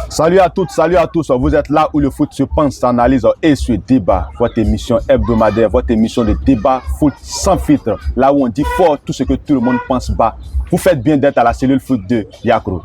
Salut à toutes, salut à tous. Vous êtes là où le foot se pense, s'analyse et se débat. Votre émission hebdomadaire, votre émission de débat foot sans filtre. Là où on dit fort tout ce que tout le monde pense bas. Vous faites bien d'être à la cellule foot de Yakro.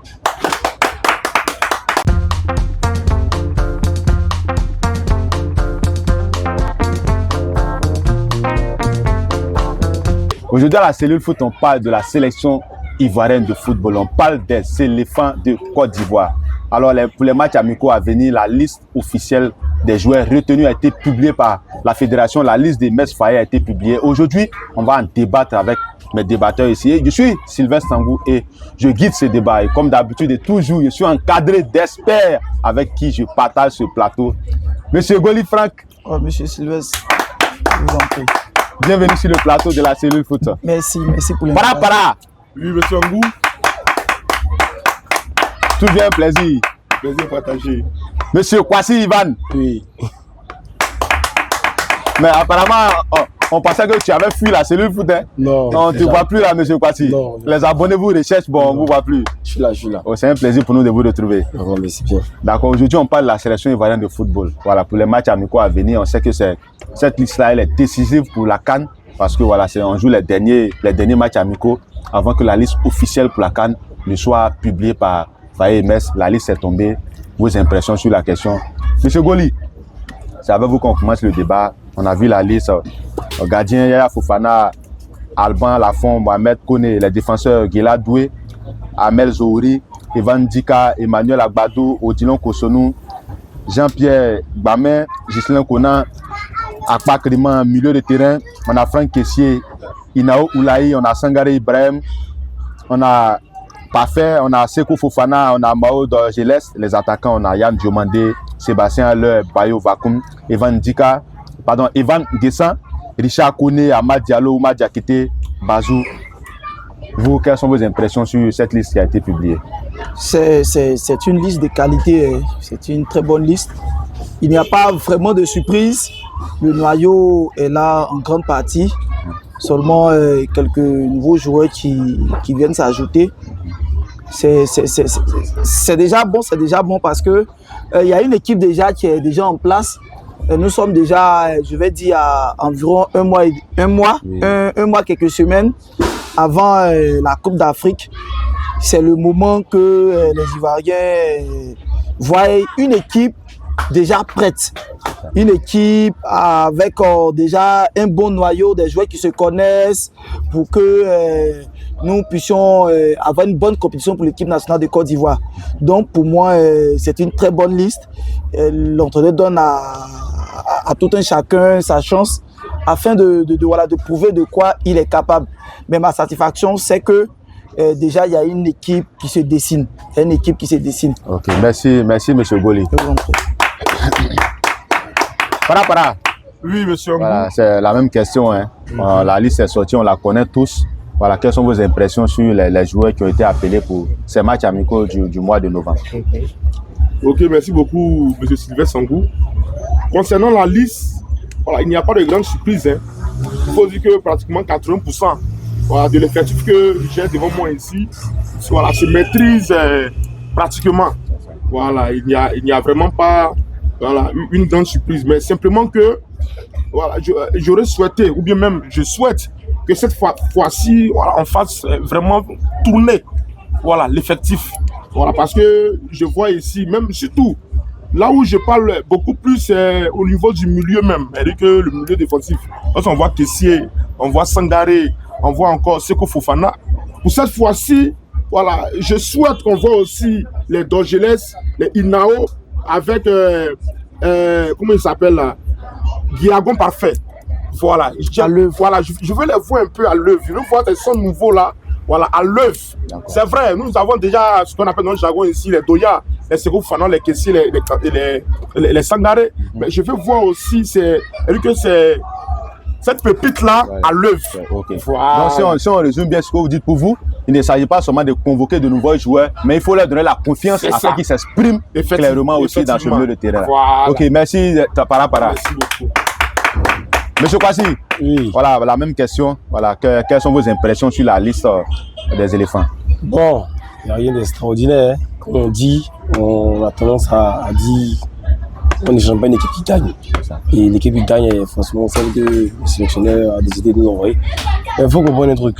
Aujourd'hui à la cellule foot, on parle de la sélection ivoirienne de football. On parle des éléphants de Côte d'Ivoire. Alors pour les matchs amicaux à venir, la liste officielle des joueurs retenus a été publiée par la fédération. La liste des Metz Fire a été publiée. Aujourd'hui, on va en débattre avec mes débatteurs ici. Je suis Sylvain Sangou et je guide ce débat. Et comme d'habitude et toujours, je suis encadré d'experts avec qui je partage ce plateau. Monsieur Goli Franck. Oh, monsieur Sylvestre, je vous en prie. Bienvenue sur le plateau de la cellule foot. Merci pour l'invitation. Para. Oui, monsieur Angou. Tout bien, plaisir. Plaisir partagé. Monsieur Kwasi Ivan. Oui. Mais apparemment, on pensait que tu avais fui la cellule foot. Hein? Non, tu ne vois plus là, monsieur Kwasi. Non. Les abonnés vous recherchent, bon, on ne vous voit plus. Je suis là. Oh, c'est un plaisir pour nous de vous retrouver. Oh, merci bien. D'accord, aujourd'hui, on parle de la sélection ivoirienne de football. Voilà, pour les matchs amicaux à venir, on sait que cette liste-là, elle est décisive pour la CAN. Parce que voilà, on joue les derniers matchs amicaux avant que la liste officielle pour la CAN ne soit publiée par Faye Metz. La liste est tombée. Vos impressions sur la question. Monsieur Goli, c'est avec vous qu'on commence le débat. On a vu la liste. Gardien Yaya Fofana, Alban Lafont, Mohamed Kone, les défenseurs Guela Doué, Amel Zouri, Evan Dika, Emmanuel Agbadou, Odilon Kosonou, Jean-Pierre Bamin, Ghislain Konan, Akpak Riman, milieu de terrain. On a Franck Kessier, Inao Oulaï, on a Sangaré Ibrahim, on a Parfait, on a Seko Fofana, on a Mao Dorgeles. Les attaquants, on a Yann Diomandé, Sébastien Haller, Bayo Vakoum, Evan Dessan, Richard Kone, Amad Diallo, Oumar Diakité, Bazou. Vous, quelles sont vos impressions sur cette liste qui a été publiée? C'est une liste de qualité, c'est une très bonne liste. Il n'y a pas vraiment de surprise. Le noyau est là en grande partie. Seulement quelques nouveaux joueurs qui viennent s'ajouter. C'est déjà bon parce que il y a une équipe déjà qui est déjà en place. Nous sommes déjà, je vais dire, à environ un mois, quelques semaines avant la Coupe d'Afrique. C'est le moment que les Ivoiriens voient une équipe déjà prête. Une équipe avec déjà un bon noyau, des joueurs qui se connaissent pour que nous puissions avoir une bonne compétition pour l'équipe nationale de Côte d'Ivoire. Donc pour moi, c'est une très bonne liste. L'entraîneur donne à tout un chacun sa chance afin de prouver de quoi il est capable. Mais ma satisfaction, c'est que déjà il y a une équipe qui se dessine. Ok, merci monsieur Goli. Para. Oui, monsieur Angou. Voilà, c'est la même question. Hein. La liste est sortie, on la connaît tous. Voilà, quelles sont vos impressions sur les joueurs qui ont été appelés pour ces matchs amicaux du mois de novembre? Ok, merci beaucoup, monsieur Sylvain Sangou. Concernant la liste, voilà, il n'y a pas de grande surprise. Hein. Il faut dire que pratiquement 80% de l'effectif que j'ai devant moi ici se maîtrise pratiquement. Voilà, il n'y a vraiment pas une grande surprise. Mais simplement que j'aurais souhaité, ou bien même je souhaite, que cette fois-ci, on fasse vraiment tourner l'effectif. Parce que je vois ici, même surtout, là où je parle beaucoup plus, au niveau du milieu même, c'est-à-dire que le milieu défensif. Parce qu'on voit Kessier, on voit Sangaré, on voit encore Seko Fofana. Pour cette fois-ci, je souhaite qu'on voit aussi les Dorgeles, les Inao, avec, comment il s'appelle là, Guiragon Parfait. Je veux les voir un peu à l'œuvre. Je veux voir des sons nouveaux là, à l'œuvre. C'est vrai, nous avons déjà ce qu'on appelle dans le jargon ici, les Doya, les Seko Fofana, les Kessier, les Sangaré. Mais je veux voir aussi, cette pépite-là à l'œuvre. Okay. Donc, si on résume bien ce que vous dites pour vous, il ne s'agit pas seulement de convoquer de nouveaux joueurs, mais il faut leur donner la confiance afin qu'ils s'expriment clairement aussi dans ce milieu de terrain. Voilà. Ok, merci Para. Merci beaucoup. Monsieur Kwasi, oui. Voilà, la même question. Voilà, quelles sont vos impressions sur la liste des éléphants? Bon, il n'y a rien d'extraordinaire. comme on dit, on a tendance à dire on n'est jamais pas une équipe qui gagne. Et l'équipe qui gagne est forcément celle que le sélectionneur a décidé de nous envoyer. Il faut comprendre un truc.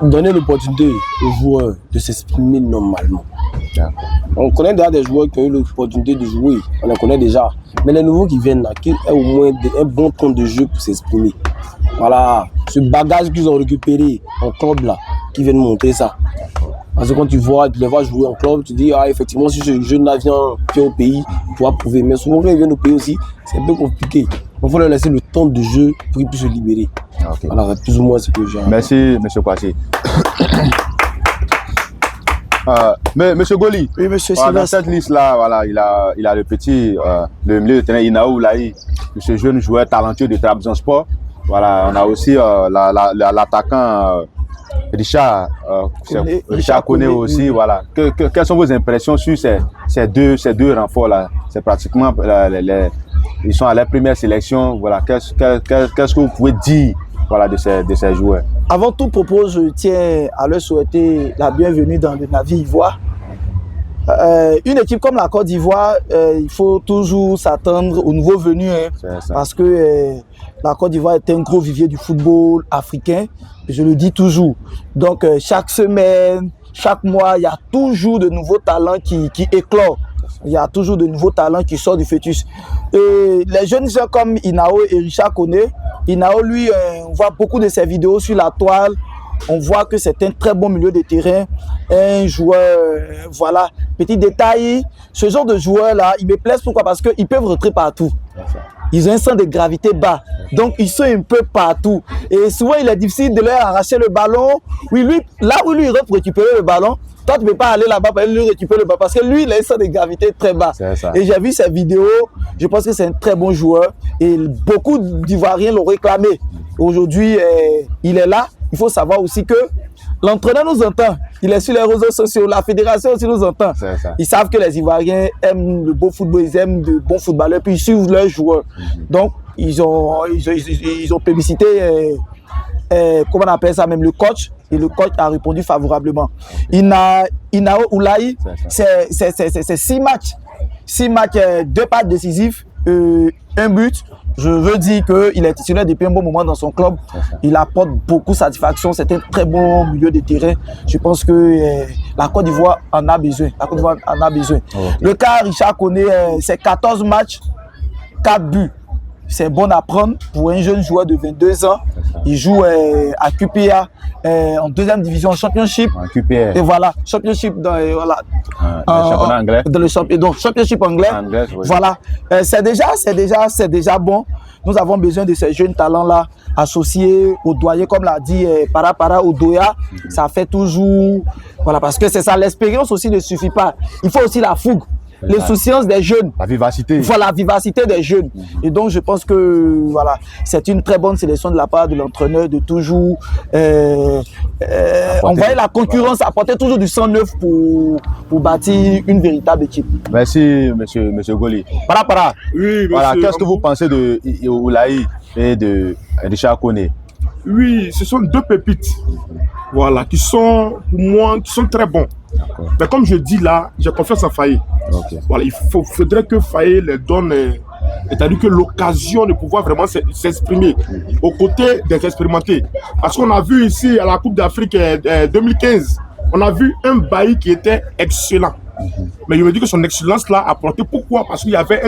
Donner l'opportunité aux joueurs de s'exprimer normalement. On connaît déjà des joueurs qui ont eu l'opportunité de jouer, on les connaît déjà. Mais les nouveaux qui viennent là, qui ont au moins un bon temps de jeu pour s'exprimer. Voilà, ce bagage qu'ils ont récupéré en club là, qui viennent montrer ça. Parce que quand tu les vois jouer en club, tu dis, ah, effectivement, si ce jeune-là vient au pays, il pourra prouver. Mais souvent, quand ils viennent au pays aussi, c'est un peu compliqué. Il faut leur laisser le temps de jeu pour qu'ils puissent se libérer. Okay. Alors, plus ou moins ce que j'ai. Merci, M. Kouassi. Mais M. Goli, oui, monsieur dans cette liste-là, voilà, il a le petit, le milieu de terrain Inao Oulaye, ce jeune joueur talentueux de Trabzonspor. Voilà, on a aussi l'attaquant Richard Koné aussi. Oui. Voilà. Quelles sont vos impressions sur ces deux renforts-là? C'est pratiquement ils sont à la première sélection. Voilà. Qu'est-ce que vous pouvez dire, voilà, de ces joueurs? Avant tout propos, je tiens à leur souhaiter la bienvenue dans le navire Ivoire. Une équipe comme la Côte d'Ivoire, il faut toujours s'attendre aux nouveaux venus, parce que la Côte d'Ivoire est un gros vivier du football africain, je le dis toujours. Donc chaque semaine, chaque mois, il y a toujours de nouveaux talents qui éclorent. Il y a toujours de nouveaux talents qui sortent du fœtus. Et les jeunes gens comme Inao et Richard Koné, Inao, lui, on voit beaucoup de ses vidéos sur la toile. On voit que c'est un très bon milieu de terrain, un joueur, voilà. Petit détail, ce genre de joueurs-là, ils me plaisent. Pourquoi? Parce qu'ils peuvent rentrer partout. Ils ont un sens de gravité bas, donc ils sont un peu partout. Et souvent, il est difficile de leur arracher le ballon. Oui, lui, là où lui, il rentre pour récupérer le ballon, toi, tu ne peux pas aller là-bas pour lui récupérer le ballon, parce que lui, il a un sens de gravité très bas. Et j'ai vu ses vidéos, je pense que c'est un très bon joueur. Et beaucoup d'Ivoiriens l'ont réclamé. Aujourd'hui, il est là. Il faut savoir aussi que l'entraîneur nous entend. Il est sur les réseaux sociaux. La fédération aussi nous entend. Ils savent que les Ivoiriens aiment le beau football, ils aiment de bons footballeurs, puis ils suivent leurs joueurs. Donc, ils ont publicité, comment on appelle ça même, le coach. Et le coach a répondu favorablement. Inao Oulaye, c'est 6 matchs. 6 matchs, 2 passes décisives, 1 but. Je veux dire qu'il est titulaire depuis un bon moment dans son club. Il apporte beaucoup de satisfaction. C'est un très bon milieu de terrain. Je pense que la Côte d'Ivoire en a besoin. La Côte d'Ivoire en a besoin. Le cas Richard Koné, c'est 14 matchs, 4 buts. C'est bon à prendre pour un jeune joueur de 22 ans. Il joue à QPA en 2e division Championship. QPA. Et voilà, Championship dans le championnat anglais. Dans le Championship anglais. Oui. Voilà, c'est déjà bon. Nous avons besoin de ces jeunes talents-là associés au doyen, comme l'a dit Para Odoya. Ça fait toujours, voilà, parce que c'est ça, l'expérience aussi ne suffit pas. Il faut aussi la fougue. L'insouciance des jeunes. La vivacité. Voilà, la vivacité des jeunes. Et donc, je pense que voilà, c'est une très bonne sélection de la part de l'entraîneur de toujours envoyer la concurrence, apporter toujours du sang neuf pour bâtir une véritable équipe. Merci, monsieur Goli. Para. Oui, voilà, qu'est-ce que vous pensez de Oulaye et de Richard Koné? Oui, ce sont 2 pépites, voilà, qui sont, pour moi, qui sont très bons. Mais comme je dis là, j'ai confiance en Faye. Voilà, il faudrait que Faye les donne, c'est-à-dire que l'occasion de pouvoir vraiment s'exprimer aux côtés des expérimentés. Parce qu'on a vu ici à la Coupe d'Afrique 2015, on a vu un Bailly qui était excellent. Mais je me dis que son excellence là a porté. Pourquoi? Parce qu'il y avait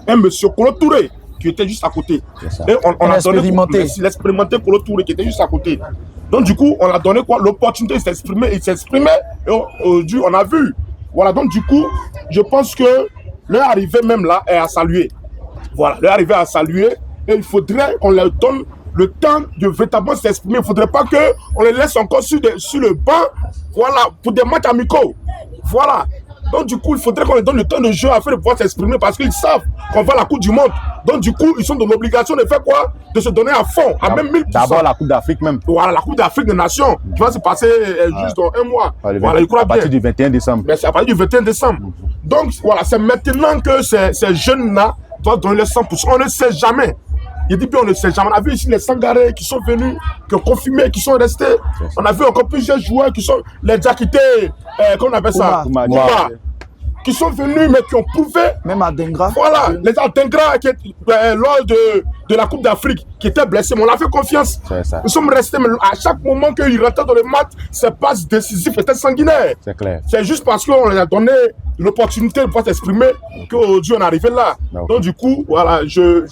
un monsieur Kolo Touré qui était juste à côté. Et on a donné l'expérimenté Kolo Touré qui était juste à côté. Donc du coup, on a donné quoi? L'opportunité de s'exprimer. Il s'exprimait et aujourd'hui, on a vu. Voilà, donc du coup, je pense que leur arrivée même là est à saluer. Voilà, leur arrivée à saluer. Et il faudrait qu'on leur donne le temps de véritablement s'exprimer. Il ne faudrait pas qu'on les laisse encore sur le banc, voilà, pour des matchs amicaux. Voilà. Donc du coup, il faudrait qu'on leur donne le temps de jeu afin de pouvoir s'exprimer parce qu'ils savent qu'on va à la Coupe du Monde. Donc du coup, ils sont dans l'obligation de faire quoi? De se donner à fond, à même 1000%. D'abord la Coupe d'Afrique même. Voilà, la Coupe d'Afrique des Nations qui va se passer juste dans 1 mois. Voilà, je crois à partir du 21 décembre. Mais c'est à partir du 21 décembre. Donc voilà, c'est maintenant que ces jeunes-là doivent donner le 100%. On ne sait jamais. Il dit bien, on ne sait jamais. On a vu ici les Sangaré qui sont venus, qui ont confirmé, qui sont restés. On a vu encore plusieurs joueurs qui sont les Diakité, comment on appelle ça? Kouma. Qui sont venus, mais qui ont prouvé. Même à Dengra. Voilà, les Adengra, lors de la Coupe d'Afrique, qui étaient blessés, mais on a fait confiance. Ça. Nous sommes restés, mais à chaque moment qu'ils rentraient dans le match, ces passes décisives étaient sanguinaires. C'est clair. C'est juste parce qu'on leur a donné l'opportunité de pouvoir s'exprimer qu'aujourd'hui on est arrivé là. Donc du coup, voilà, je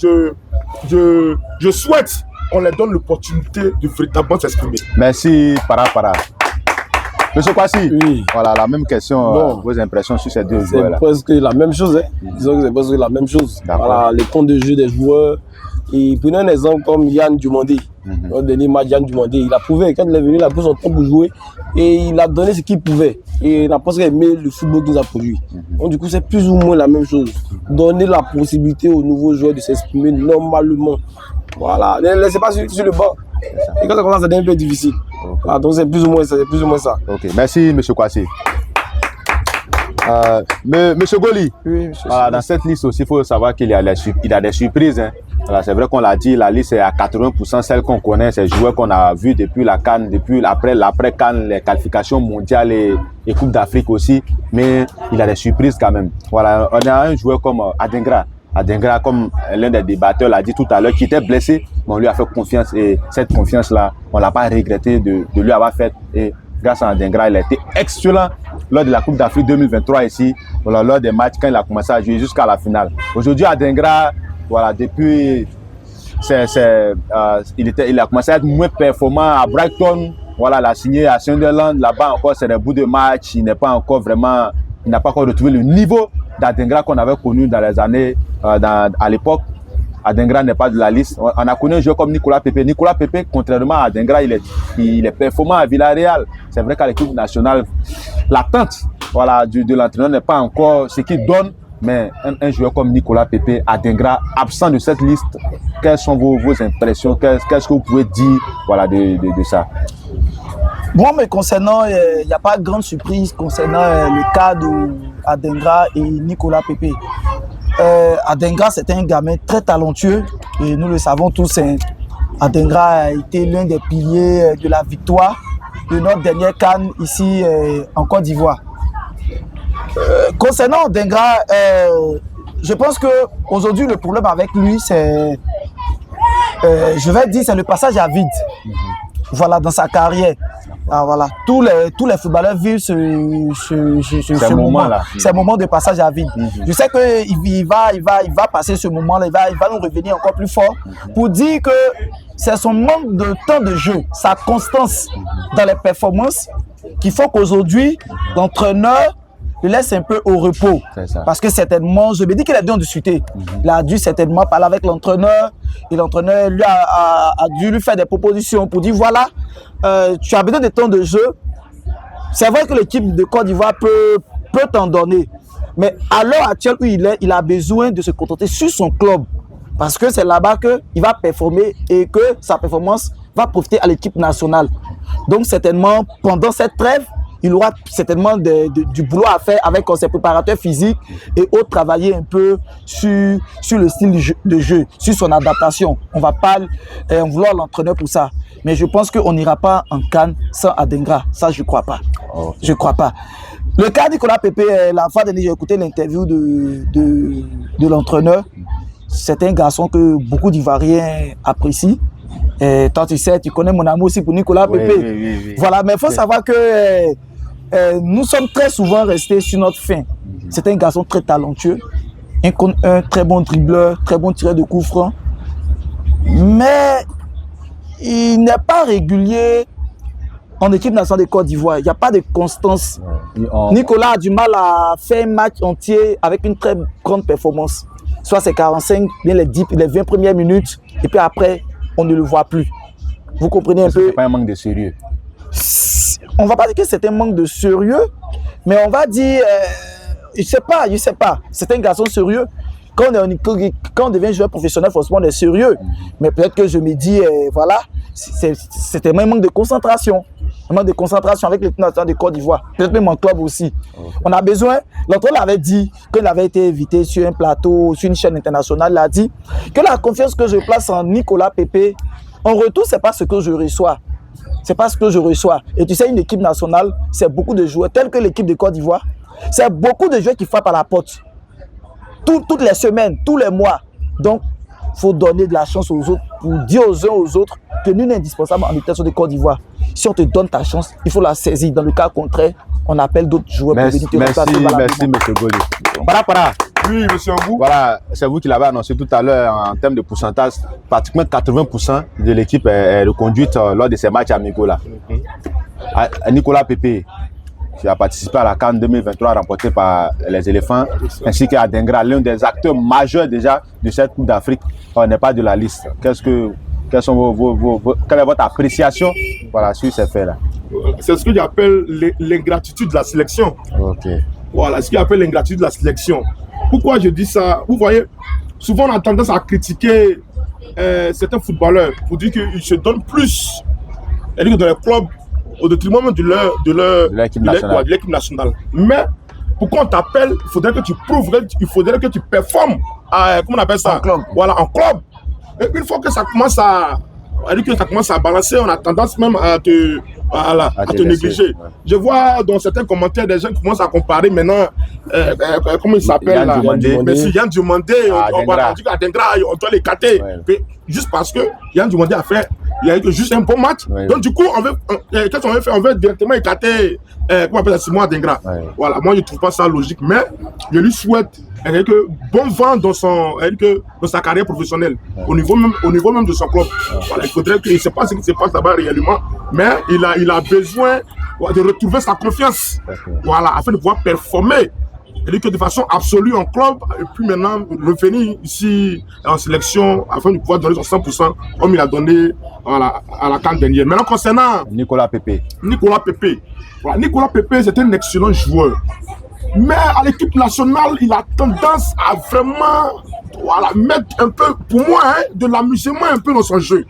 souhaite qu'on leur donne l'opportunité de véritablement s'exprimer. Merci, Para. Monsieur Kwasi, Oui. voilà la même question, Bon. vos impressions sur ces deux C'est joueurs-là. presque la même chose. Hein. Disons que c'est presque la même chose. D'accord. Voilà, les temps de jeu des joueurs. Et prenez un exemple comme Yann Dumandé. Au dernier match, Yann Dumandé, il a prouvé quand il est venu, il a pris son temps pour jouer et il a donné ce qu'il pouvait. Et il a presque aimé le football qu'il nous a produit. Donc du coup, c'est plus ou moins la même chose. Donner la possibilité aux nouveaux joueurs de s'exprimer normalement. Voilà, ne les laissez pas sur le banc. Et quand ça commence, ça devient un peu difficile. Voilà, donc c'est plus ou moins ça. Ok, merci Monsieur Kwasi. Monsieur Goli, Oui, monsieur. voilà, dans cette liste aussi, il faut savoir qu'il y a des surprises. Hein. Voilà, c'est vrai qu'on l'a dit, la liste est à 80% celle qu'on connaît, ces joueurs qu'on a vus depuis la CAN, depuis l'après-CAN, les qualifications mondiales et Coupe d'Afrique aussi. Mais il y a des surprises quand même. Voilà, on a un joueur comme Adengra. Adengra, comme l'un des débatteurs l'a dit tout à l'heure, qui était blessé, mais on lui a fait confiance. Et cette confiance-là, on ne l'a pas regretté de lui avoir fait. Et grâce à Adengra, il a été excellent lors de la Coupe d'Afrique 2023 ici, voilà, lors des matchs quand il a commencé à jouer jusqu'à la finale. Aujourd'hui, Adengra, voilà, depuis, il a commencé à être moins performant à Brighton. Voilà, il a signé à Sunderland. Là-bas encore, c'est des bouts de match. Il n'a pas encore retrouvé le niveau d'Adengra qu'on avait connu dans les années, à l'époque. Adengra n'est pas de la liste. On a connu un joueur comme Nicolas Pepe. Nicolas Pepe, contrairement à Adengra, il est performant à Villarreal. C'est vrai qu'à l'équipe nationale, l'attente, voilà, de l'entraîneur n'est pas encore ce qu'il donne. Mais un joueur comme Nicolas Pepe, Adengra, absent de cette liste, quelles sont vos impressions? Qu'est-ce que vous pouvez dire, voilà, de ça? Bon, mais concernant, il n'y a pas de grande surprise concernant le cas d'Adengra et Nicolas Pepe. Adengra, c'est un gamin très talentueux et nous le savons tous. Adengra a été l'un des piliers de la victoire de notre dernière CAN ici en Côte d'Ivoire. Concernant Adengra, je pense qu'aujourd'hui le problème avec lui, c'est, je vais dire, c'est le passage à vide. Voilà, dans sa carrière. Ah, voilà. Tous les footballeurs vivent ce moment-là. C'est un moment de passage à vide. Je sais qu'il va passer ce moment-là, il va nous revenir encore plus fort pour dire que c'est son manque de temps de jeu, sa constance dans les performances qui font qu'aujourd'hui, l'entraîneur le laisse un peu au repos. Parce que certainement, je me dis qu'il a dû en discuter. Il a dû certainement parler avec l'entraîneur et l'entraîneur lui a dû lui faire des propositions pour dire voilà, tu as besoin de temps de jeu. C'est vrai que l'équipe de Côte d'Ivoire peut t'en donner. Mais à l'heure actuelle où il a besoin de se contenter sur son club. Parce que c'est là-bas qu'il va performer et que sa performance va profiter à l'équipe nationale. Donc certainement, pendant cette trêve, il aura certainement du boulot à faire avec ses préparateurs physiques et autres, travailler un peu sur le style de jeu, sur son adaptation. On ne va pas vouloir l'entraîneur pour ça. Mais je pense qu'on n'ira pas en CAN sans Adengra. Ça, je ne crois pas. Je ne crois pas. Le cas de Nicolas Pepe, la fois dernière, j'ai écouté l'interview de l'entraîneur. C'est un garçon que beaucoup d'Ivoiriens apprécient. Et toi, tu sais, tu connais mon amour aussi pour Nicolas Pepe. Oui. Voilà, mais il faut savoir que nous sommes très souvent restés sur notre fin. C'est un garçon très talentueux, un très bon dribbleur, très bon tireur de coups francs. Mais il n'est pas régulier en équipe nationale de Côte d'Ivoire. Il n'y a pas de constance. Nicolas a du mal à faire un match entier avec une très grande performance. Soit c'est 45, bien les 20 premières minutes, et puis après, on ne le voit plus. Vous comprenez un peu? C'est pas un manque de sérieux. On va pas dire que c'est un manque de sérieux, mais on va dire, je sais pas. C'est un garçon sérieux. Quand on devient joueur professionnel, forcément on est sérieux. Mais peut-être que je me dis, voilà, c'était un manque de concentration. un manque de concentration avec l'équipe nationale de Côte d'Ivoire, peut-être même mon club aussi. On a besoin, l'entraîneur avait dit, quand il avait été invité sur un plateau, sur une chaîne internationale, il a dit que la confiance que je place en Nicolas Pepe, en retour, c'est pas ce que je reçois. C'est pas ce que je reçois. Et tu sais, une équipe nationale, c'est beaucoup de joueurs, tels que l'équipe de Côte d'Ivoire, c'est beaucoup de joueurs qui frappent à la porte. Toutes les semaines, tous les mois. Donc, il faut donner de la chance aux autres, pour dire aux uns aux autres que nous sommes indispensables en détention de Côte d'Ivoire. Si on te donne ta chance, il faut la saisir. Dans le cas contraire, on appelle d'autres joueurs pour venir te remplacer. Merci, M. Goli. Oui, M. Angou. Voilà, c'est vous qui l'avez annoncé tout à l'heure en termes de pourcentage. Pratiquement 80% de l'équipe est reconduite lors de ces matchs amicaux là. Nicolas Pepe, qui a participé à la CAN 2023 remportée par les éléphants, ainsi qu'à Dengra, l'un des acteurs majeurs déjà de cette Coupe d'Afrique, n'est pas de la liste. Quelle est votre appréciation sur ces faits-là? C'est ce que j'appelle l'ingratitude de la sélection. Voilà, ce qu'il appelle l'ingratitude de la sélection. Pourquoi je dis ça? Vous voyez, souvent on a tendance à critiquer certains footballeurs pour dire qu'ils se donnent plus dans les clubs au détriment de l'équipe nationale. Mais pourquoi on t'appelle, il faudrait que tu prouves, il faudrait que tu performes, comment on appelle ça? En club. Voilà, en club. Et une fois que ça commence à balancer, on a tendance même à te négliger. Ouais. Je vois dans certains commentaires des gens qui commencent à comparer maintenant, comment il s'appelle là? Yann Diomandé, on va dire qu'à Dengra, on doit les cater. Ouais. Juste parce que Yann Diomandé a fait juste un bon match. Ouais. Donc du coup, qu'est-ce qu'on veut faire? On veut directement éclater comment on appelle ça, Simon Dengra. Ouais. Voilà, moi je ne trouve pas ça logique, mais je lui souhaite que bon vent dans sa carrière professionnelle, au niveau même de son club. Voilà, il faudrait que, je ne sais pas ce qui se passe là-bas réellement, mais il a besoin de retrouver sa confiance, voilà, afin de pouvoir performer de façon absolue en club, et puis maintenant revenir ici en sélection afin de pouvoir donner son 100% comme il a donné à la CAN dernière. Maintenant concernant Nicolas Pepe, voilà, Nicolas Pepe c'est un excellent joueur. Mais à l'équipe nationale, il a tendance à vraiment mettre un peu, pour moi, de l'amusement un peu dans son jeu.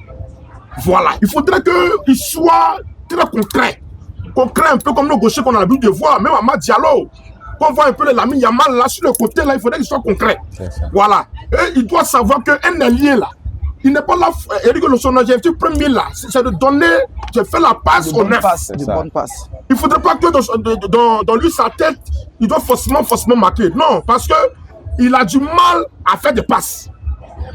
Voilà, il faudrait qu'il soit très concret un peu comme nos gauchers qu'on a l'habitude de voir, même Amad Diallo. Quand on voit un peu les Lamine Yamal là sur le côté, là, il faudrait qu'il soit concret. Voilà, et il doit savoir qu'un allié là, il n'est pas là, Eric son objectif premier là, c'est de donner, de faire la passe au neuf. Il ne faudrait pas que dans lui, sa tête, il doit forcément marquer. Non, parce qu'il a du mal à faire des passes.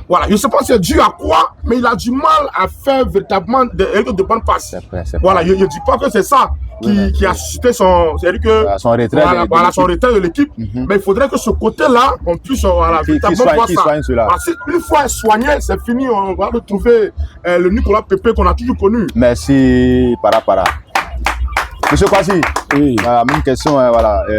Voilà, je ne sais pas si c'est dû à quoi, mais il a du mal à faire véritablement de bonnes passes. Voilà, je ne dis pas que c'est ça qui a suscité son retrait son retrait de l'équipe. Mais il faudrait que ce côté-là, on puisse véritablement voir ça. Une fois soigné, c'est fini, on va retrouver le Nicolas Pepe qu'on a toujours connu. Merci, Para. Monsieur Kwasi, même question,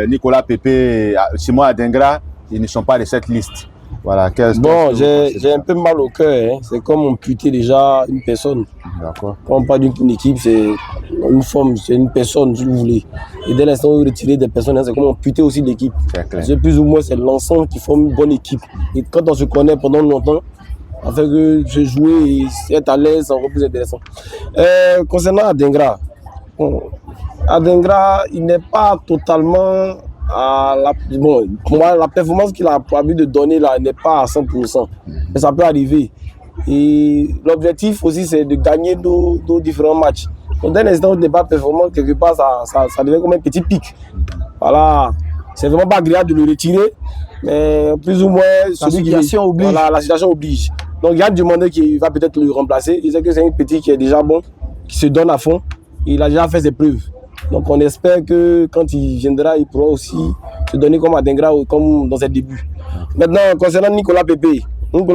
Nicolas Pepe, Simon Adengra, ils ne sont pas de cette liste. Voilà, j'ai un peu mal au cœur. C'est comme amputer déjà une personne. D'accord. Quand on parle d'une équipe, c'est une forme, c'est une personne, si vous voulez. Et dès l'instant où vous retirez des personnes, c'est comme amputer aussi l'équipe. C'est plus ou moins c'est l'ensemble qui forme une bonne équipe. Et quand on se connaît pendant longtemps, afin que je joue et être à l'aise, c'est encore plus intéressant. Concernant Adengra, Adengra, il n'est pas totalement. Pour moi, la performance qu'il a envie de donner là n'est pas à 100%, mais ça peut arriver. Et l'objectif aussi, c'est de gagner nos différents matchs. Donc, dès l'instant où on n'est pas performant, quelque part, ça devient comme un petit pic. Voilà, c'est vraiment pas agréable de le retirer, mais plus ou moins, la situation oblige. Voilà, la situation oblige. Donc, il y a demandé qu'il va peut-être le remplacer. Il sait que c'est un petit qui est déjà bon, qui se donne à fond. Il a déjà fait ses preuves. Donc on espère que quand il viendra, il pourra aussi se donner comme Adengra, comme dans ses débuts. Maintenant, concernant Nicolas Pepe, on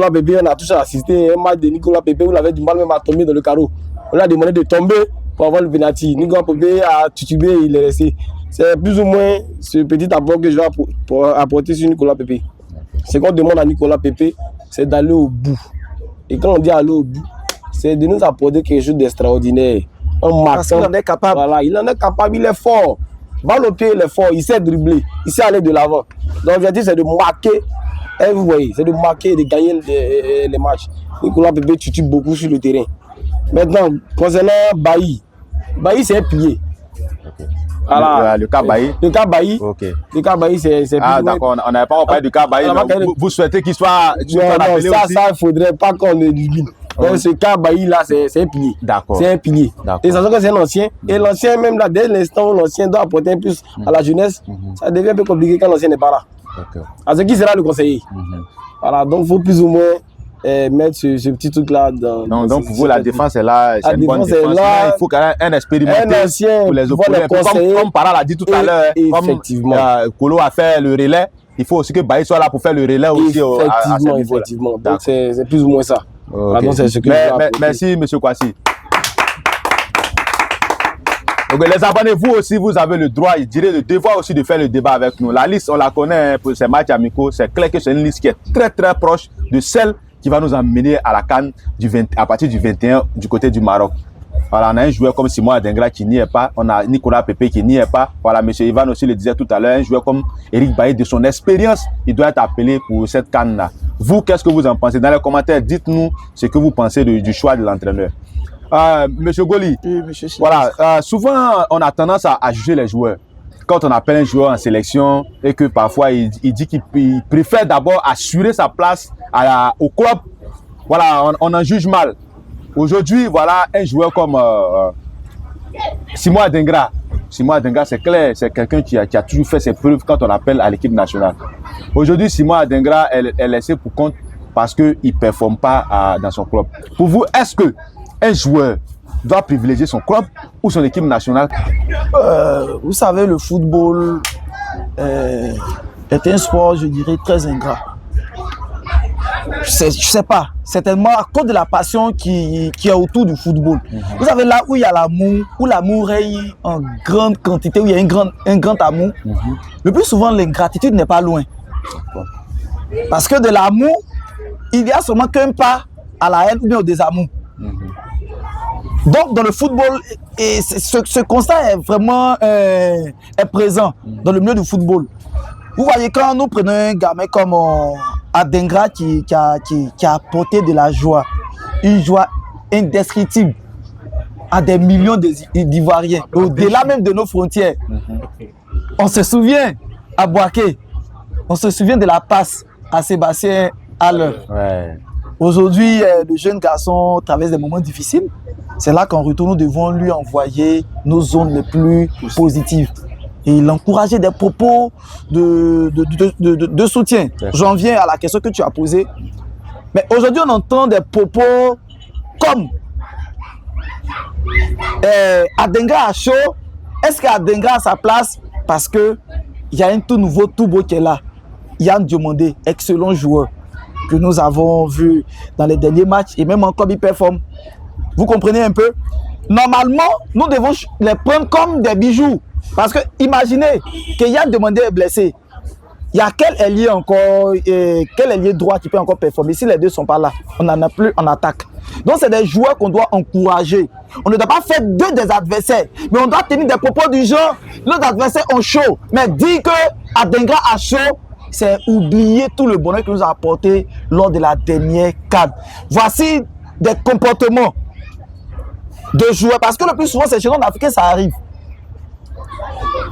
a tous assisté à un match de Nicolas Pepe où il avait du mal même à tomber dans le carreau. On lui a demandé de tomber pour avoir le penalty. Nicolas Pepe a titubé et il est resté. C'est plus ou moins ce petit apport que je vais apporter sur Nicolas Pepe. Ce qu'on demande à Nicolas Pepe, c'est d'aller au bout. Et quand on dit aller au bout, c'est de nous apporter quelque chose d'extraordinaire. Parce qu'il en est capable. Voilà, il en est capable, il est fort. Balle au pied, il est fort, il sait dribbler, il sait aller de l'avant. Donc l'objectif c'est de marquer, vous voyez, c'est de marquer et de gagner les matchs. Nicolas Pepe titube beaucoup sur le terrain. Maintenant, concernant Bailly, Bailly, c'est un pilier. Voilà. Le cas Bailly. Le cas Bailly. Ok. Le cas Bailly, c'est Ah, d'accord, on n'avait pas parlé du cas Bailly. Vous souhaitez qu'il soit appelé aussi? Ça, il ne faudrait pas qu'on l'élimine. Donc, ce cas Bailly là, c'est un pilier. D'accord. C'est un pilier. Et ça veut dire que c'est un ancien. Et l'ancien, même là, dès l'instant où l'ancien doit apporter un plus à la jeunesse, ça devient un peu compliqué quand l'ancien n'est pas là. À ce qui sera le conseiller. Voilà, donc il faut plus ou moins mettre ce petit truc là dans. Donc pour vous, la défense est là, c'est une bonne défense. Là, il faut quand même un expérimenté pour les opposants. Comme Parra l'a dit tout à l'heure, comme Kolo a fait le relais, il faut aussi que Bailly soit là pour faire le relais aussi. Effectivement. Donc c'est plus ou moins ça. Okay. Donc, ce que merci, M. Kwasi. Donc, les abonnés, vous aussi, vous avez le droit, je dirais le devoir aussi de faire le débat avec nous. La liste, on la connaît pour ces matchs amicaux. C'est clair que c'est une liste qui est très très proche de celle qui va nous emmener à la CAN à partir du 21 du côté du Maroc. Voilà, on a un joueur comme Simon Adingra qui n'y est pas, on a Nicolas Pepe qui n'y est pas. Voilà, M. Ivan aussi le disait tout à l'heure, un joueur comme Eric Bailly, de son expérience, il doit être appelé pour cette CAN-là. Vous, qu'est-ce que vous en pensez? Dans les commentaires, dites-nous ce que vous pensez du choix de l'entraîneur. Monsieur Goli, voilà, souvent on a tendance à juger les joueurs. Quand on appelle un joueur en sélection et que parfois il dit qu'il préfère d'abord assurer sa place au club, voilà, on en juge mal. Aujourd'hui, voilà, un joueur comme Simon Adingra. Simon Adingra, c'est clair, c'est quelqu'un qui a toujours fait ses preuves quand on l'appelle à l'équipe nationale. Aujourd'hui, Simon Adingra est laissé pour compte parce qu'il ne performe pas dans son club. Pour vous, est-ce qu'un joueur doit privilégier son club ou son équipe nationale? Vous savez, le football est un sport, je dirais, très ingrat. Je sais pas, certainement à cause de la passion qui est autour du football. Vous savez, là où il y a l'amour, où l'amour règne en grande quantité, où il y a un grand amour, le plus souvent l'ingratitude n'est pas loin. Parce que de l'amour, il y a seulement qu'un pas à la haine ou bien au désamour. Donc dans le football, et ce constat est vraiment est présent dans le milieu du football. Vous voyez, quand nous prenons un gamin comme Adingra qui a apporté de la joie, une joie indescriptible à des millions d'Ivoiriens, au-delà même de nos frontières. On se souvient à Boaké, on se souvient de la passe à Sébastien Haller. Aujourd'hui, le jeune garçon traverse des moments difficiles. C'est là qu'en retour, nous devons lui envoyer nos zones les plus positives. Et il encourageait des propos de soutien. J'en viens à la question que tu as posée. Mais aujourd'hui, on entend des propos comme Adingra a chaud. Est-ce qu'Adingra a sa place? Parce qu'il y a un tout nouveau, tout beau qui est là. Yann Diomandé, excellent joueur que nous avons vu dans les derniers matchs et même en club, il performe. Vous comprenez un peu? Normalement, nous devons les prendre comme des bijoux. Parce que imaginez que Yann Diomandé est blessé. Il y a quel ailier encore, quel ailier droit qui peut encore performer? Si les deux ne sont pas là, on n'en a plus en attaque. Donc c'est des joueurs qu'on doit encourager. On ne doit pas faire deux des adversaires, mais on doit tenir des propos du genre, nos adversaires ont chaud. Mais dire que Adingra a chaud, c'est oublier tout le bonheur qu'il nous a apporté lors de la dernière CAN. Voici des comportements de joueurs, parce que le plus souvent, c'est chez nous en Afrique, ça arrive.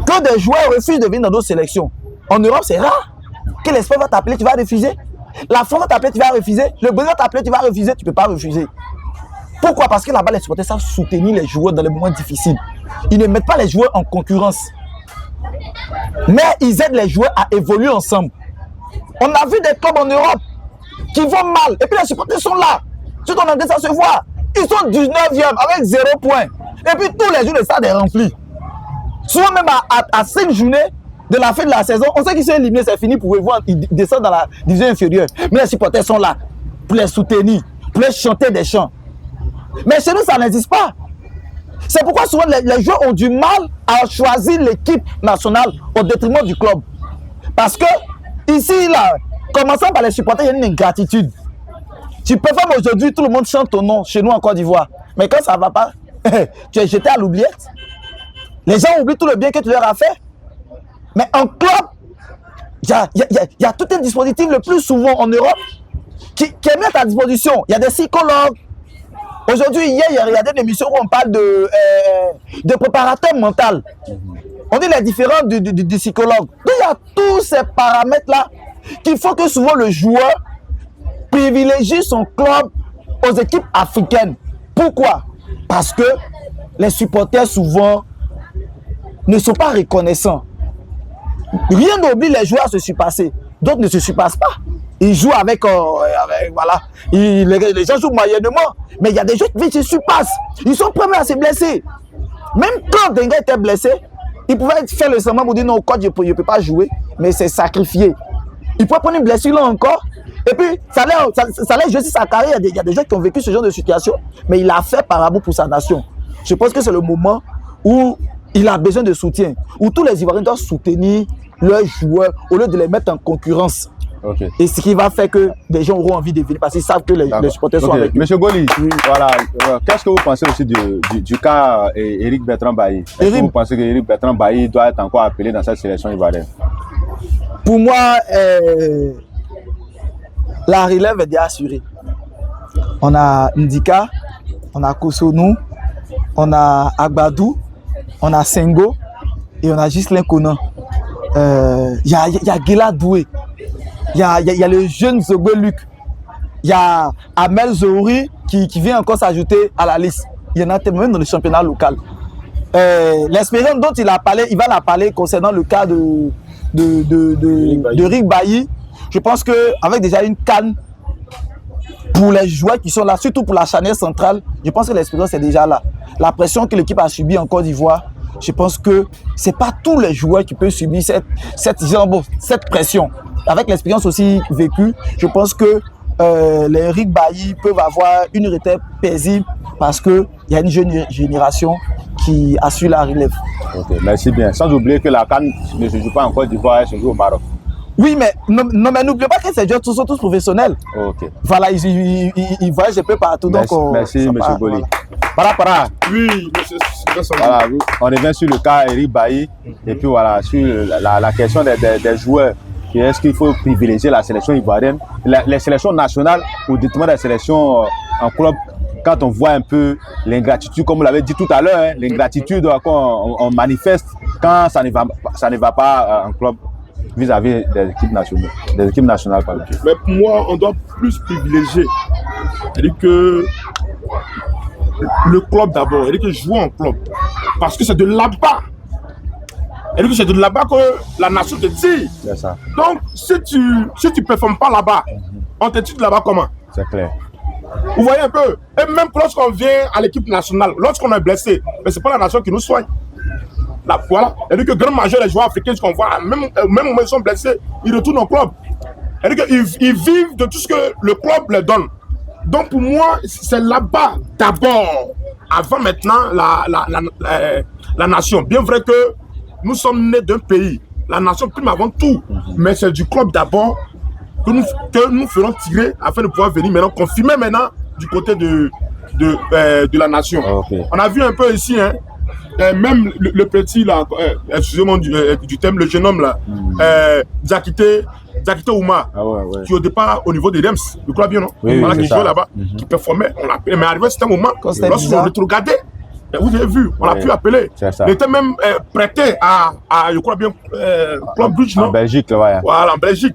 Que des joueurs refusent de venir dans nos sélections. En Europe, c'est rare. Que l'Espagne va t'appeler, tu vas refuser. La France va t'appeler, tu vas refuser. Le Brésil va t'appeler, tu vas refuser. Tu ne peux pas refuser. Pourquoi? Parce que là-bas, les supporters savent soutenir les joueurs dans les moments difficiles. Ils ne mettent pas les joueurs en concurrence. Mais ils aident les joueurs à évoluer ensemble. On a vu des clubs en Europe qui vont mal. Et puis les supporters sont là. Tout en anglais, ça se voit. Ils sont 19e avec 0 points. Et puis tous les jours, le stade est rempli. Souvent même à 5 journées de la fin de la saison, on sait qu'ils sont éliminés, c'est fini pour voir, ils descendent dans la division inférieure. Mais les supporters sont là pour les soutenir, pour les chanter des chants. Mais chez nous, ça n'existe pas. C'est pourquoi souvent les joueurs ont du mal à choisir l'équipe nationale au détriment du club. Parce que ici, là, commençant par les supporters, il y a une ingratitude. Tu performes aujourd'hui, tout le monde chante ton nom chez nous en Côte d'Ivoire. Mais quand ça ne va pas, tu es jeté à l'oubliette. Les gens oublient tout le bien que tu leur as fait. Mais en club, il y a tout un dispositif, le plus souvent en Europe, qui est mis à ta disposition. Il y a des psychologues, Aujourd'hui, hier, il y a regardé une émission où on parle de préparateur mental. On dit les différences du psychologue. Donc, il y a tous ces paramètres-là qu'il faut que souvent le joueur privilégie son club aux équipes africaines. Pourquoi? Parce que les supporters souvent ne sont pas reconnaissants. Rien n'oblige les joueurs à se surpasser. D'autres ne se surpassent pas. Ils jouent avec voilà. Les gens jouent moyennement. Mais il y a des gens qui se surpassent. Ils sont prêts à se blesser. Même quand Dengue était blessé, il pouvait faire le serment pour dire non, coach, je ne peux pas jouer. Mais c'est sacrifié. Il peut prendre une blessure là encore. Et puis, ça allait jouer sur sa carrière. Il y a des gens qui ont vécu ce genre de situation. Mais il a fait par amour pour sa nation. Je pense que c'est le moment où il a besoin de soutien. Où tous les Ivoiriens doivent soutenir leurs joueurs au lieu de les mettre en concurrence. Okay. Et ce qui va faire que des gens auront envie de venir parce qu'ils savent que les supporters sont avec eux. Monsieur Goli, voilà, qu'est-ce que vous pensez aussi du cas Éric Bertrand Bailly? Est-ce que vous pensez que Éric Bertrand Bailly doit être encore appelé dans cette sélection ivoirienne? Pour moi, la relève est déjà assurée. On a Ndika, on a Kosonou, on a Agbadou, on a Sengo et on a Ghislain Konan. Il y a Guela Doué. Il y a le jeune Zogbe Luc. Il y a Amel Zouri qui vient encore s'ajouter à la liste. Il y en a tellement même dans le championnat local. L'expérience dont il va la parler concernant le cas de Rick Bailly. Je pense qu'avec déjà une canne pour les joueurs qui sont là, surtout pour la charnière centrale, je pense que l'expérience est déjà là. La pression que l'équipe a subie en Côte d'Ivoire, je pense que ce n'est pas tous les joueurs qui peuvent subir cette pression. Avec l'expérience aussi vécue, je pense que les Rick Bailly peuvent avoir une retraite paisible parce qu'il y a une jeune génération qui assure la relève. Ok, merci bien. Sans oublier que la CAN ne se joue pas en Côte d'Ivoire, elle se joue au Maroc. Oui, mais n'oubliez pas que ces joueurs sont tous professionnels. Ok. Voilà, ils voyagent un peu partout. Merci, donc merci M. Goli. Voilà. Oui, voilà, on revient sur le cas Éric Bailly et puis voilà, sur la question des joueurs. Est-ce qu'il faut privilégier la sélection ivoirienne, les sélections nationales au détriment des sélections en club? Quand on voit un peu l'ingratitude, comme vous l'avez dit tout à l'heure, hein, l'ingratitude qu'on manifeste quand ça ne va pas en club vis-à-vis des équipes nationales. Pardon. Mais pour moi, on doit plus privilégier. C'est-à-dire que le club d'abord, c'est-à-dire que jouer en club. Parce que c'est de là-bas. C'est-à-dire que c'est de là-bas que la nation te tire. C'est ça. Donc, si tu ne performes pas là-bas, on te tire là-bas comment? C'est clair. Vous voyez un peu? Et même lorsqu'on vient à l'équipe nationale, lorsqu'on est blessé, mais ce n'est pas la nation qui nous soigne. Là, voilà. C'est-à-dire que grand majeur des joueurs africains qu'on voit, même où ils sont blessés, ils retournent au club. C'est-à-dire qu'ils vivent de tout ce que le club leur donne. Donc pour moi, c'est là-bas d'abord, avant maintenant la nation. Bien vrai que nous sommes nés d'un pays, la nation prime avant tout, mais c'est du club d'abord que nous ferons tirer afin de pouvoir venir maintenant, confirmer maintenant du côté de la nation. Okay. On a vu un peu ici, hein, même le petit là, excusez-moi du thème, le jeune homme là, Diakité Ouma, qui au départ au niveau des Rems, je crois bien, non? Oui, voilà, qui jouait là-bas, qui performait, on l'appelait, mais arrivé à un moment, lorsqu'on le regardait, vous avez vu, on l'a pu appeler. Il était même prêté à je crois bien, Club Brugge, non? En Belgique, ouais. Voilà, en Belgique.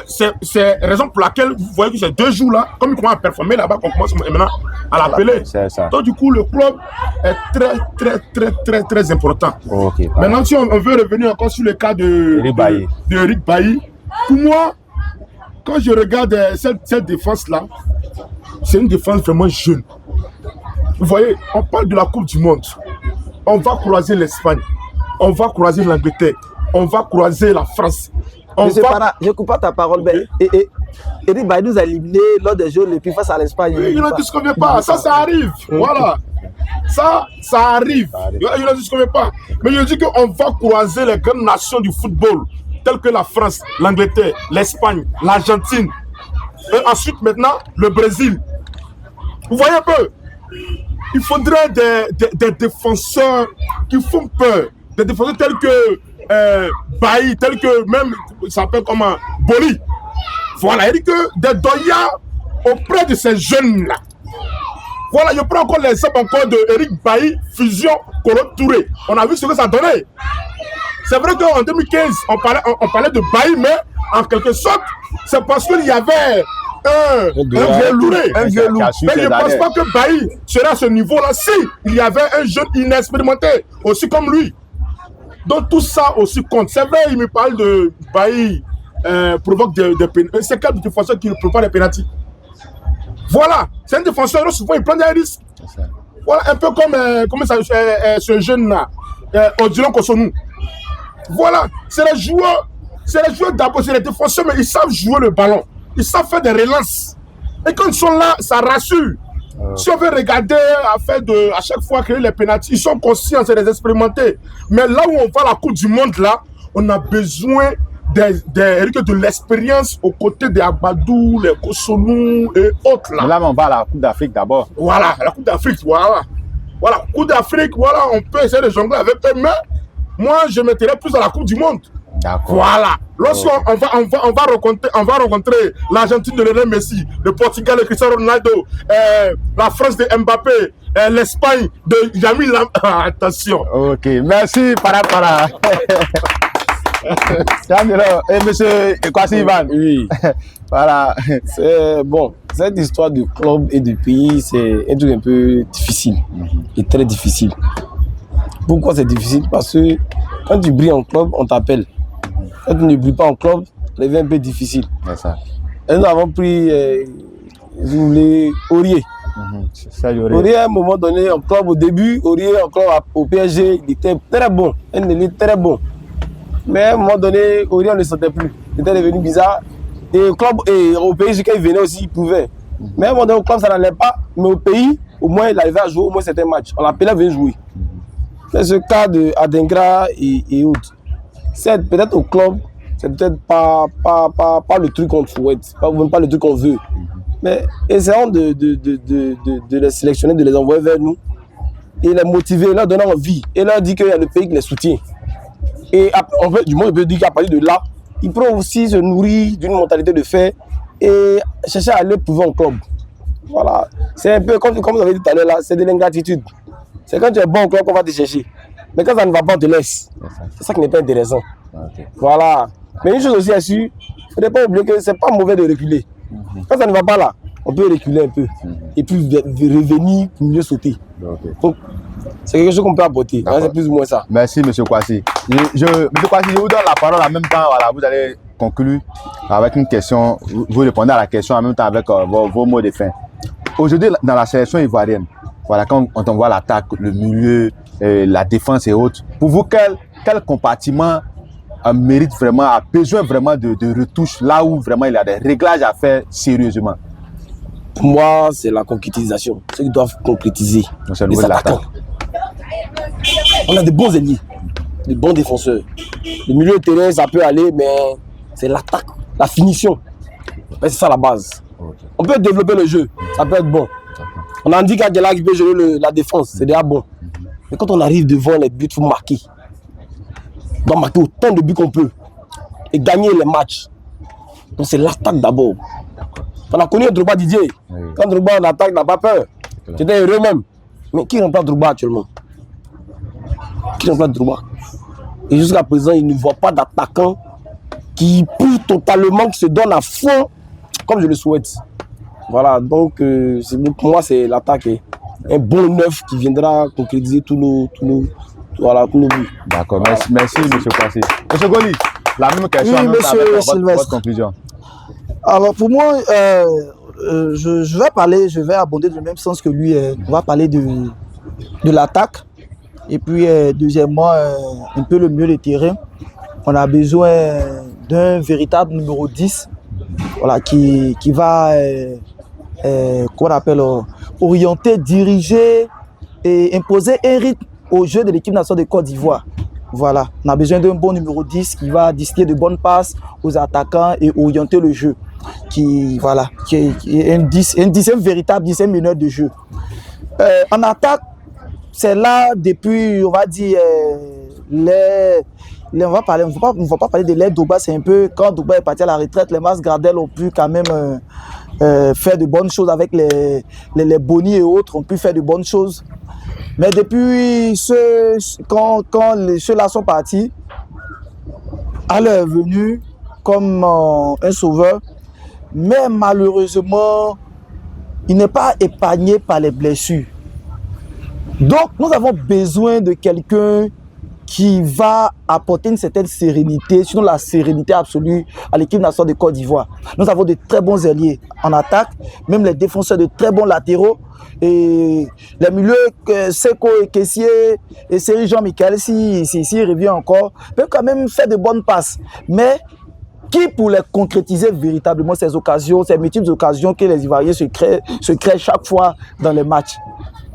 C'est la raison pour laquelle vous voyez que ces 2 jours là, comme il commence à performer là-bas, qu'on commence maintenant à l'appeler. Donc du coup, le club est très important. Okay, maintenant, si on veut revenir encore sur le cas de Éric Bailly, pour moi, quand je regarde cette défense-là, c'est une défense vraiment jeune. Vous voyez, on parle de la Coupe du Monde. On va croiser l'Espagne. On va croiser l'Angleterre. On va croiser la France. Je ne coupe pas ta parole. Okay. Éric Bailly nous a éliminés lors des Jeux Olympiques face à l'Espagne. Oui, il ne disconvient pas. Ça arrive. Voilà. Ça arrive. Il ne disconvient pas. Mais je dis qu'on va croiser les grandes nations du football, telles que la France, l'Angleterre, l'Espagne, l'Argentine. Et ensuite, maintenant, le Brésil. Vous voyez un peu? Il faudrait des défenseurs qui font peur. Des défenseurs tels que Bailly, tels que même, ça s'appelle comment, Boli. Voilà, il dit que des doyas auprès de ces jeunes-là. Voilà, je prends encore l'exemple encore de Eric Bailly, fusion Kolo Touré. On a vu ce que ça donnait. C'est vrai qu'en 2015, on parlait de Bailly, mais en quelque sorte, c'est parce qu'il y avait un vieux louré. Mais je ne pense pas que Bailly serait à ce niveau-là si il y avait un jeune inexpérimenté, aussi comme lui. Donc tout ça aussi compte. C'est vrai, il me parle de Bailly provoque des pénalités. C'est quel défenseur qui ne provoque pas des pénalités? Voilà, c'est un défenseur, souvent il prend des risques. Voilà, un peu comme ce jeune-là, Odilon Kosonou. Voilà, c'est les joueurs d'abord, c'est les défenseurs, mais ils savent jouer le ballon. Ils savent faire des relances. Et quand ils sont là, ça rassure. Si on veut regarder, à chaque fois créer les pénaltys, ils sont conscients, c'est des expérimentés. Mais là où on va à la Coupe du Monde, là, on a besoin de l'expérience aux côtés des Abadou, les Kosonou et autres. Là, mais là on va à la Coupe d'Afrique d'abord. Voilà, la Coupe d'Afrique, voilà. Voilà, Coupe d'Afrique, voilà, on peut essayer de jongler avec eux, mais moi, je mettrais plus à la Coupe du Monde. Voilà. Lorsqu'on on va rencontrer l'Argentine de Lionel Messi, le Portugal de Cristiano Ronaldo, la France de Mbappé, l'Espagne de Yamil Lam. Attention. Ok, merci, para. Et monsieur Kwasi Ivan. Oui. Voilà. C'est bon. Cette histoire de club et de pays, c'est un truc un peu difficile. Et très difficile. Pourquoi c'est difficile? Parce que quand tu brilles en club, on t'appelle. Quand tu ne brilles pas en club, ça devient un peu difficile. C'est ça. Et nous avons pris, vous voulez, Aurier. Aurier, à un moment donné, en club au début, Aurier en club au PSG, il était très bon. Il était très bon. Mais à un moment donné, Aurier, on ne le sentait plus. Il était devenu bizarre. Et au club, et au pays, quand il venait aussi, il pouvait. Mais à un moment donné, au club, ça n'allait pas. Mais au pays, au moins, il arrivait à jouer au moins certains matchs. On l'appelait, il venait jouer. C'est ce cas de Adengra et autres. C'est peut-être au club, c'est peut-être pas le truc qu'on souhaite, même pas le truc qu'on veut. Mais essayons de les sélectionner, de les envoyer vers nous et les motiver, leur donner envie et leur dire qu'il y a le pays qui les soutient. Et après, du moins, on peut dire qu'à partir de là, ils pourront aussi se nourrir d'une mentalité de faire et chercher à aller prouver en club. Voilà. C'est un peu comme vous avez dit tout à l'heure, là, c'est de l'ingratitude. C'est quand tu es bon au club qu'on va te chercher. Mais quand ça ne va pas, on te laisse. C'est ça qui n'est pas intéressant. Okay. Voilà. Mais une chose aussi est sûre, il ne faudrait pas oublier que ce n'est pas mauvais de reculer. Quand ça ne va pas là, on peut reculer un peu. Et puis revenir pour mieux sauter. Okay. Donc, c'est quelque chose qu'on peut apporter. C'est plus ou moins ça. Merci, M. Kwasi. M. Kwasi, je vous donne la parole en même temps. Voilà, vous allez conclure avec une question. Vous répondez à la question en même temps avec vos mots de fin. Aujourd'hui, dans la sélection ivoirienne, voilà, quand on voit l'attaque, le milieu, la défense et autres, pour vous, quel compartiment mérite vraiment, a besoin vraiment de retouches là où vraiment il y a des réglages à faire sérieusement? Pour moi, c'est la concrétisation. Ceux qui doivent concrétiser. Les attaquants. On a de bons ailiers, de bons défenseurs. Le milieu de terrain, ça peut aller, mais c'est l'attaque, la finition. C'est ça la base. On peut développer le jeu, ça peut être bon. On a dit qu'Agela qui peut jouer la défense, c'est déjà bon. Mais quand on arrive devant les buts, il faut marquer. On doit marquer autant de buts qu'on peut et gagner les matchs. Donc c'est l'attaque d'abord. On a connu Drogba Didier. Oui. Quand Drogba en attaque, n'a pas peur. J'étais heureux même. Mais qui remplace Drogba actuellement? Qui remplace Drogba? Et jusqu'à présent, il ne voit pas d'attaquant qui pousse totalement, qui se donne à fond comme je le souhaite. Voilà, donc pour moi, c'est l'attaque. Un bon neuf qui viendra concrétiser tous nos buts. D'accord, voilà. Merci M. Kwasi. M. Goli, la même question. Oui, M. Votre conclusion. Alors pour moi, je vais abonder dans le même sens que lui. On va parler de l'attaque. Et puis deuxièmement, un peu le milieu de terrain. On a besoin d'un véritable numéro 10, voilà, qui va qu'on appelle orienter, diriger et imposer un rythme au jeu de l'équipe nationale de Côte d'Ivoire. Voilà, on a besoin d'un bon numéro 10 qui va distiller de bonnes passes aux attaquants et orienter le jeu. Qui est un véritable 10e meneur de jeu. En attaque, c'est là depuis, on va dire, on ne va pas parler de l'aide Drogba, c'est un peu quand Drogba est parti à la retraite, les Mas Gradel ont pu quand même faire de bonnes choses avec les Boni et autres, ont pu faire de bonnes choses. Mais depuis quand ceux-là sont partis, Allah est venu comme un sauveur, mais malheureusement, il n'est pas épargné par les blessures. Donc, nous avons besoin de quelqu'un qui va apporter une certaine sérénité, sinon la sérénité absolue à l'équipe nationale de Côte d'Ivoire. Nous avons de très bons ailiers en attaque, même les défenseurs de très bons latéraux. Et les milieux, Seko et Kessié et Série Jean-Michel, s'il revient encore, peuvent quand même faire de bonnes passes. Mais qui pour les concrétiser véritablement ces occasions, ces multiples occasions que les Ivoiriens se créent chaque fois dans les matchs?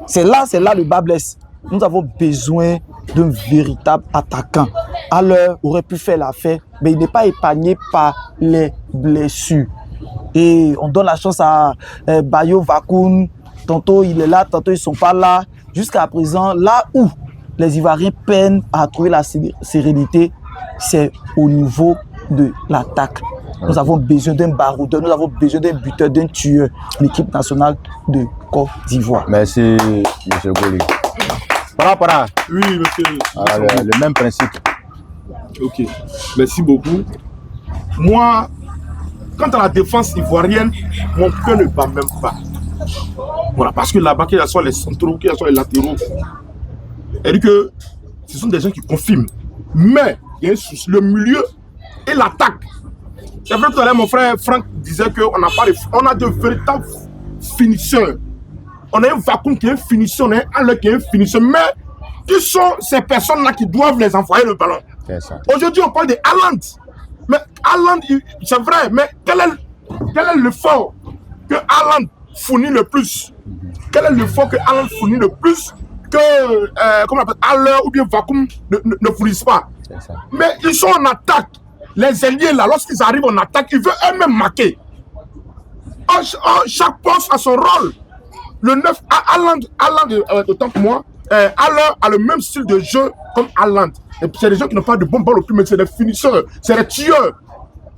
C'est là le bas blesse. Nous avons besoin d'un véritable attaquant. Alors, aurait pu faire l'affaire, mais il n'est pas épargné par les blessures. Et on donne la chance à Bayo Vakoun. Tantôt il est là, tantôt ils ne sont pas là. Jusqu'à présent, là où les Ivoiriens peinent à trouver la sérénité, c'est au niveau de l'attaque. Nous avons besoin d'un baroudeur, nous avons besoin d'un buteur, d'un tueur, l'équipe nationale de Côte d'Ivoire. Merci, M. Goli. Para. Oui, monsieur. Le même principe. Ok, merci beaucoup. Moi, quant à la défense ivoirienne, mon cœur ne bat même pas. Voilà, parce que là-bas, qu'il y soit les centraux, qu'il y soit les latéraux, elle dit que ce sont des gens qui confirment. Mais il y a un souci, le milieu et l'attaque. C'est vrai que tout à l'heure, mon frère Franck disait qu'on a de véritables finisseurs. On a un Vakoum qui est un finisseur, on a un Aller qui est un finisseur. Mais qui sont ces personnes-là qui doivent les envoyer le ballon? Aujourd'hui, on parle de Haaland. Mais Haaland, c'est vrai, mais quel est l'effort que Haaland fournit le plus? Quel est l'effort que Haaland fournit le plus que comment on appelle, Aller ou bien Vakoum ne fournissent pas? Mais ils sont en attaque. Les ailiers là, lorsqu'ils arrivent en attaque, ils veulent eux-mêmes marquer. Chaque poste a son rôle. Le 9, Haaland, autant que moi, Aller a le même style de jeu comme Haaland. Et puis c'est des gens qui n'ont pas de bonnes balles au plus, mais c'est des finisseurs, c'est des tueurs.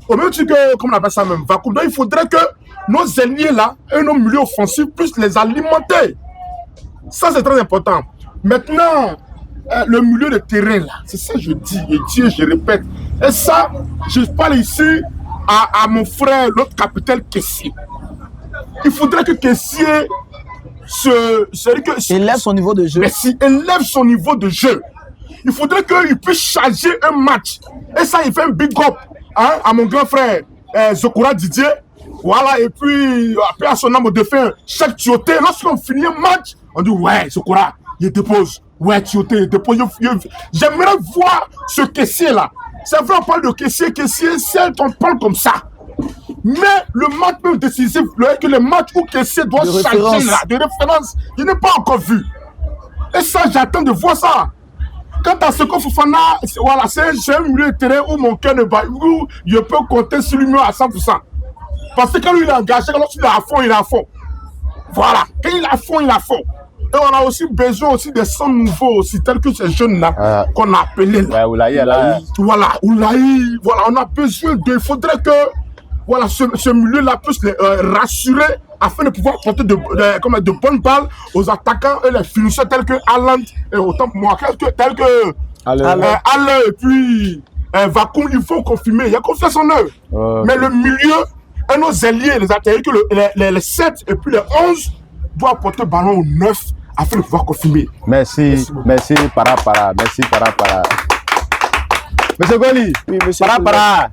Au même titre que, comment on appelle ça même, Vakoum. Donc il faudrait que nos ailiers là, et nos milieux offensifs puissent les alimenter. Ça c'est très important. Maintenant, le milieu de terrain là, c'est ça que je dis, je répète. Et ça, je parle ici à mon frère, l'autre capitaine Kessié. Il faudrait que Kessié élève son niveau de jeu. Merci, élève son niveau de jeu. Il faudrait qu'il puisse charger un match. Et ça, il fait un big up à mon grand frère Zokora Didier. Voilà, et puis après à son âme au défunt, chaque Tioté, lorsqu'on finit un match, on dit ouais, Zokora, il dépose. Ouais, Tioté, il dépose. J'aimerais voir ce Kessié là. C'est vrai, on parle de Kessié, c'est on parle comme ça. Mais le match même décisif, le match où Kessié doit changer là, de référence, il n'est pas encore vu. Et ça, j'attends de voir ça. Quant à Seko Fofana, voilà, c'est un milieu de terrain où mon cœur ne bat, où je peux compter sur lui à 100%. Parce que quand lui il est engagé, lorsqu'il est à fond, il est à fond. Voilà, quand il est à fond, il est à fond. Et on a aussi besoin aussi de sons nouveaux aussi, tels que ces jeunes-là qu'on a appelés là. Oulaï, voilà, Oulaï, voilà, on a besoin de. Il faudrait que voilà, ce milieu-là puisse les rassurer afin de pouvoir porter de bonnes balles aux attaquants et les finisseurs tels que Haaland et autant pour moi, tels que Aller et puis Vakoum, il faut confirmer, il y a confiance en eux. Mais le milieu et nos ailiers, les attaquants, les 7 et puis les 11 doivent porter le ballon au 9 afin de pouvoir confirmer. Merci Para. Monsieur Goli, oui, monsieur Para.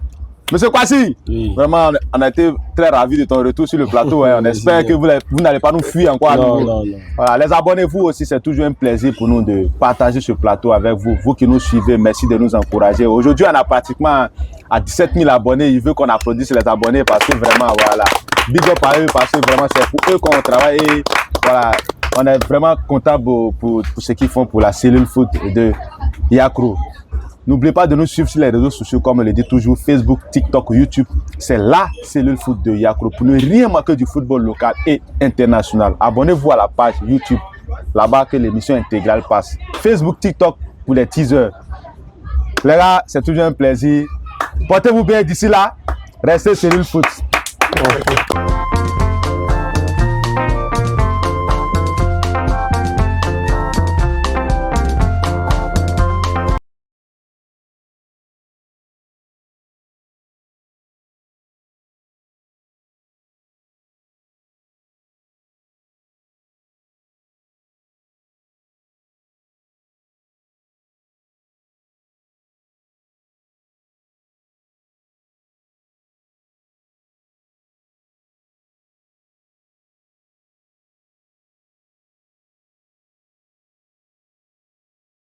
Monsieur Kwasi, oui. Vraiment, on a été très ravis de ton retour sur le plateau. On espère que vous n'allez pas nous fuir encore. Non. Voilà, les abonnez-vous aussi, c'est toujours un plaisir pour nous de partager ce plateau avec vous. Vous qui nous suivez, merci de nous encourager. Aujourd'hui, on a pratiquement à 17 000 abonnés. Il veut qu'on applaudisse les abonnés parce que vraiment, voilà, big up à eux parce que vraiment, c'est pour eux qu'on travaille. Et voilà, on est vraiment content pour ce qu'ils font pour la cellule foot de Yacrou. N'oubliez pas de nous suivre sur les réseaux sociaux, comme on le dit toujours, Facebook, TikTok, YouTube. C'est la cellule foot de Yacrou pour ne rien manquer du football local et international. Abonnez-vous à la page YouTube, là-bas que l'émission intégrale passe. Facebook, TikTok pour les teasers. Les gars, c'est toujours un plaisir. Portez-vous bien d'ici là. Restez cellule foot.